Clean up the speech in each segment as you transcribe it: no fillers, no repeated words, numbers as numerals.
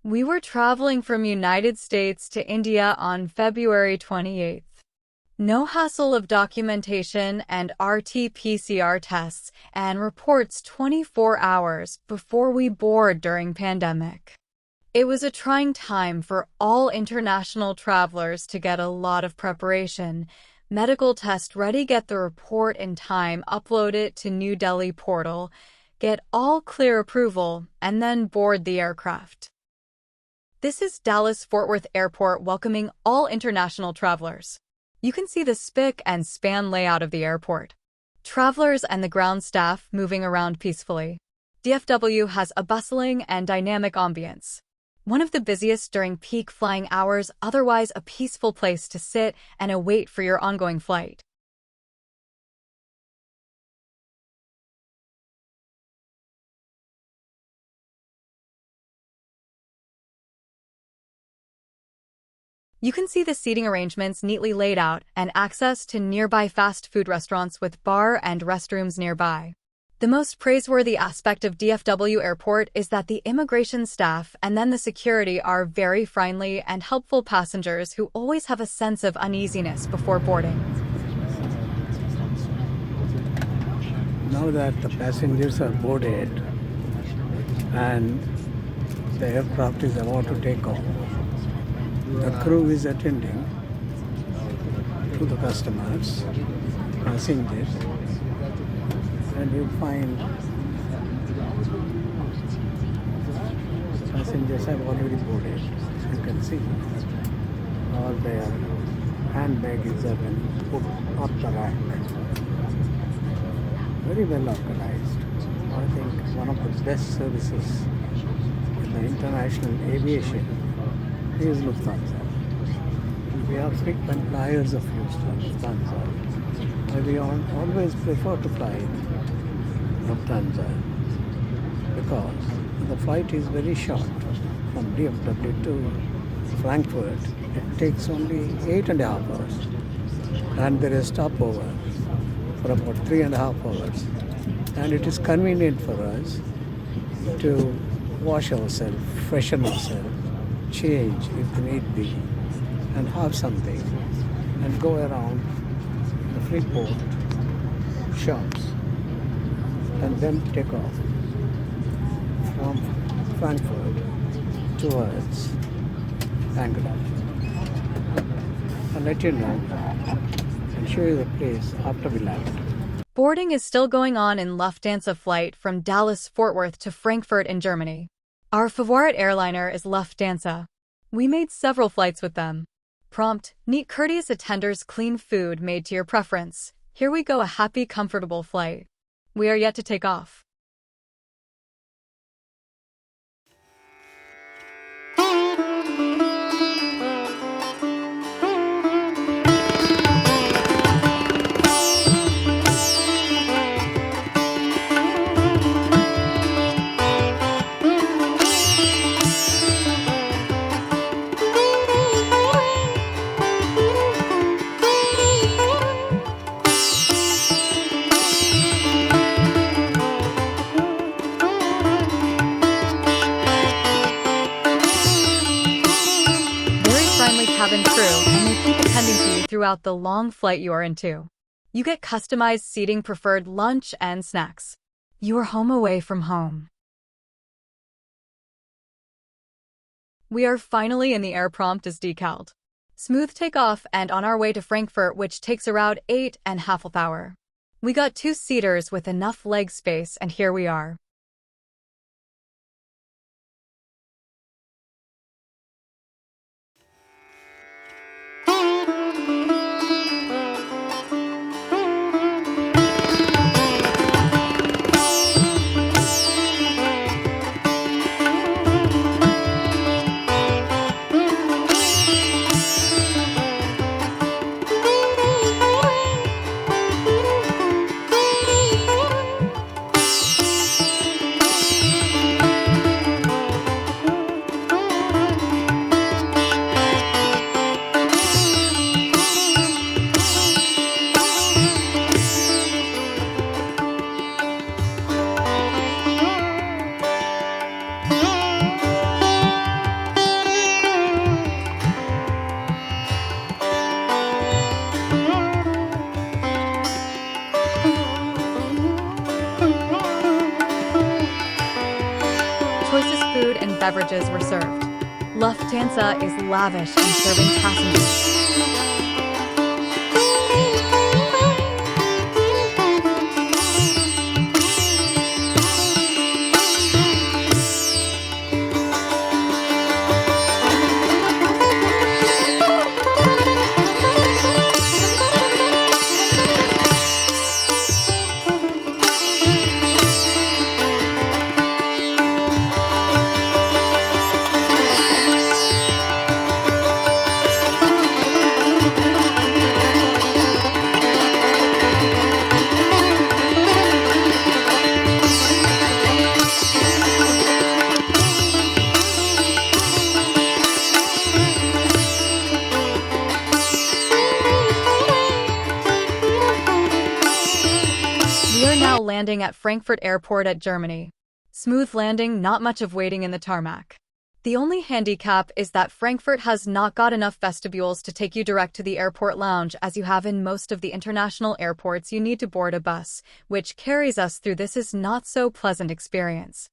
We were traveling from United States to India on February 28th. No hassle of documentation and RT-PCR tests and reports 24 hours before we board during pandemic. It was a trying time for all international travelers to get a lot of preparation, medical test ready, get the report in time, upload it to New Delhi portal, get all clear approval, and then board the aircraft. This is Dallas Fort Worth Airport welcoming all international travelers. You can see the spick and span layout of the airport. Travelers and the ground staff moving around peacefully. DFW has a bustling and dynamic ambience. One of the busiest during peak flying hours, otherwise a peaceful place to sit and await for your ongoing flight. You can see the seating arrangements neatly laid out and access to nearby fast food restaurants with bar and restrooms nearby. The most praiseworthy aspect of DFW Airport is that the immigration staff and then the security are very friendly and helpful passengers who always have a sense of uneasiness before boarding. Now that the passengers are boarded and the aircraft is about to take off, the crew is attending to the customers, passengers, and you find passengers have already boarded. You can see all their hand baggage have been put up the rack. Very well organized. I think one of the best services in the international aviation is Lufthansa. We are frequent flyers of Lufthansa. We always prefer to fly Lufthansa because the flight is very short. From DFW to Frankfurt, it takes only 8.5 hours. And there is stopover for about 3.5 hours. And it is convenient for us to wash ourselves, freshen ourselves, change if need be, and have something, and go around the Freeport shops, and then take off from Frankfurt towards Bangalore. I'll let you know and show you the place after we land. Boarding is still going on in Lufthansa flight from Dallas Fort Worth to Frankfurt in Germany. Our favorite airliner is Lufthansa. We made several flights with them. Prompt, neat, courteous attenders, clean food made to your preference. Here we go, a happy, comfortable flight. We are yet to take off. Cabin crew, and they keep attending to you throughout the long flight you are into. You get customized seating, preferred lunch and snacks. You are home away from home. We are finally in the air, prompt is decaled. Smooth takeoff and on our way to Frankfurt, which takes around 8.5 hours. We got 2 seaters with enough leg space, and here we are. beverages were served. Lufthansa is lavish in serving passengers. We are now landing at Frankfurt Airport at Germany. Smooth landing, not much of waiting in the tarmac. The only handicap is that Frankfurt has not got enough vestibules to take you direct to the airport lounge as you have in most of the international airports. You need to board a bus, which carries us through this is not so pleasant experience.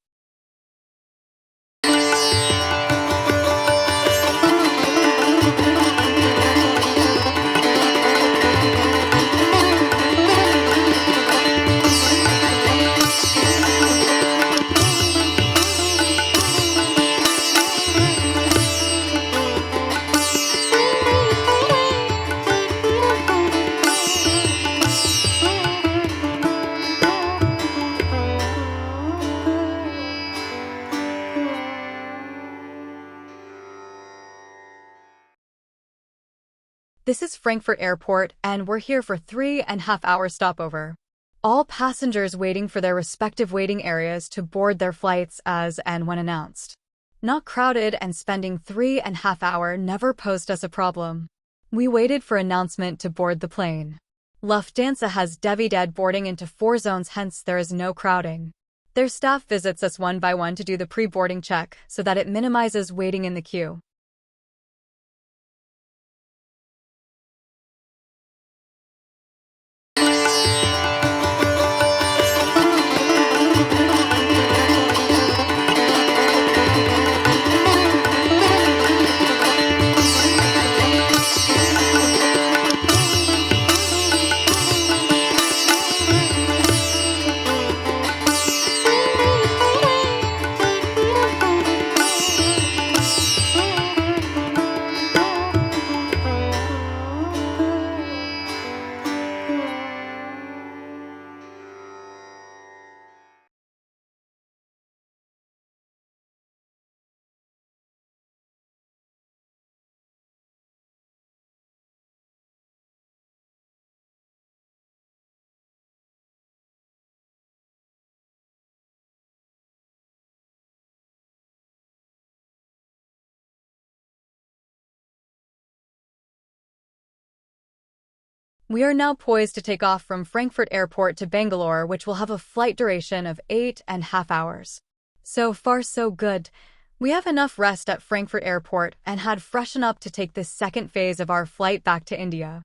This is Frankfurt Airport, and we're here for 3.5-hour stopover. All passengers waiting for their respective waiting areas to board their flights as and when announced. Not crowded, and spending 3.5 hours never posed us a problem. We waited for announcement to board the plane. Lufthansa has divided boarding into 4 zones, hence there is no crowding. Their staff visits us one by one to do the pre-boarding check so that it minimizes waiting in the queue. We are now poised to take off from Frankfurt Airport to Bangalore, which will have a flight duration of 8.5 hours. So far, so good. We have enough rest at Frankfurt Airport and had freshen up to take this second phase of our flight back to India.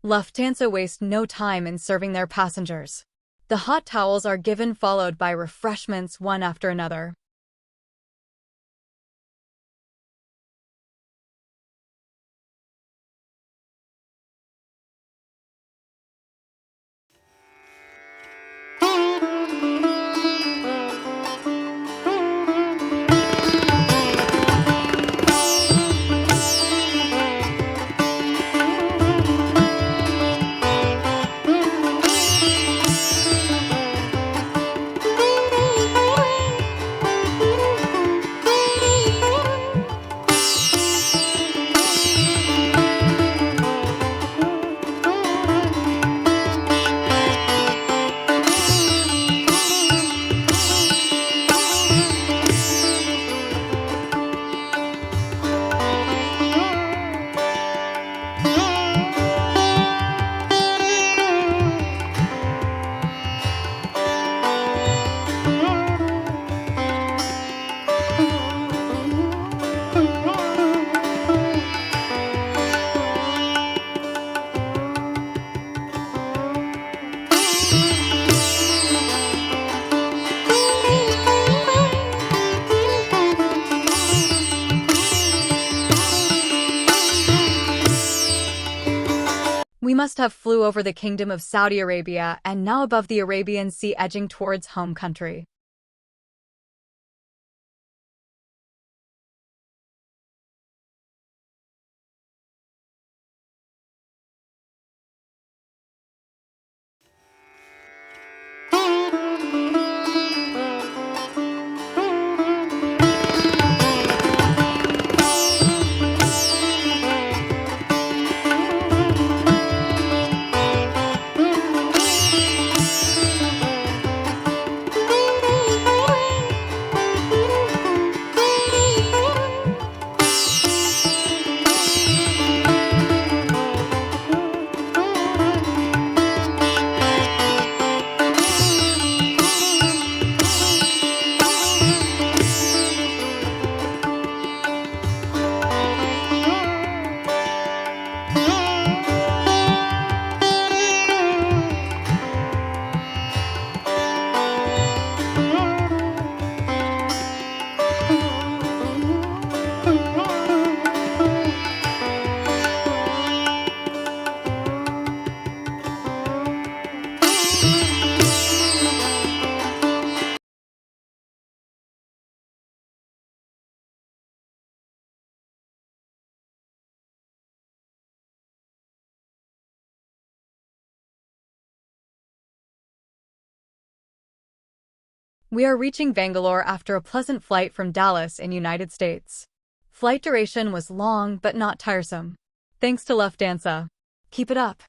Lufthansa wastes no time in serving their passengers. The hot towels are given, followed by refreshments one after another. must have flew over the Kingdom of Saudi Arabia and now above the Arabian Sea edging towards home country. We are reaching Bangalore after a pleasant flight from Dallas in United States. Flight duration was long but not tiresome. Thanks to Lufthansa. Keep it up.